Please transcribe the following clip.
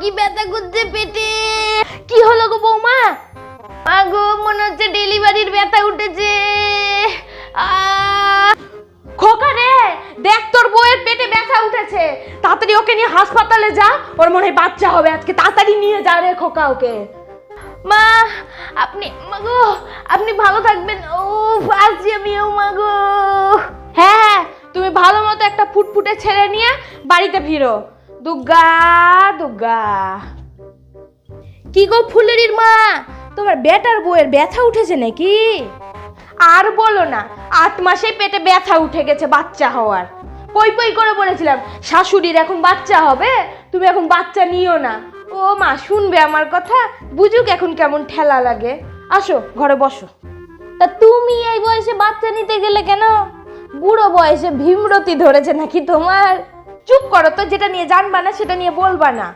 কি ব্যথা করছে পেটে। কি হলো গো বৌমা? গো মনে হচ্ছে ডেলিভারির ব্যথা উঠেছে। খোকা রে, দেখ তোর বউয়ের পেটে ব্যথা উঠেছে, তাড়াতাড়ি ওকে নিয়ে হাসপাতালে যা, ওর মনে হয় বাচ্চা হবে আজকে, তাড়াতাড়ি নিয়ে যা রে খোকা ওকে। মা আপনি মাগো আপনি ভালো থাকবেন। ও আসছি আমিও মাগো। হ্যাঁ হ্যাঁ, তুমি ভালো মতো একটা ফুটফুটে ছেলে নিয়ে বাড়িতে ফিরো। দুর্গা দুর্গা। কি গো ফুলেরির মা, তোমার বেটার বউয়ের ব্যথা উঠেছে নাকি? আর বলো না, 8 মাসে পেটে ব্যথা উঠে গেছে বাচ্চা হওয়ার। পই পই করে বলেছিলাম শাশুড়ির এখন বাচ্চা হবে, তুমি এখন বাচ্চা নিও না। ও মা শুনবে আমার কথা, বুঝুক এখন কেমন ঠেলা লাগে। আসো ঘরে বসো। তা তুমি এই বয়সে বাচ্চা নিতে গেলে কেন? বুড়ো বয়সে ভীমরতি ধরেছে নাকি তোমার? চুপ করো তো, যেটা নিয়ে জানবা না সেটা নিয়ে বলবা না।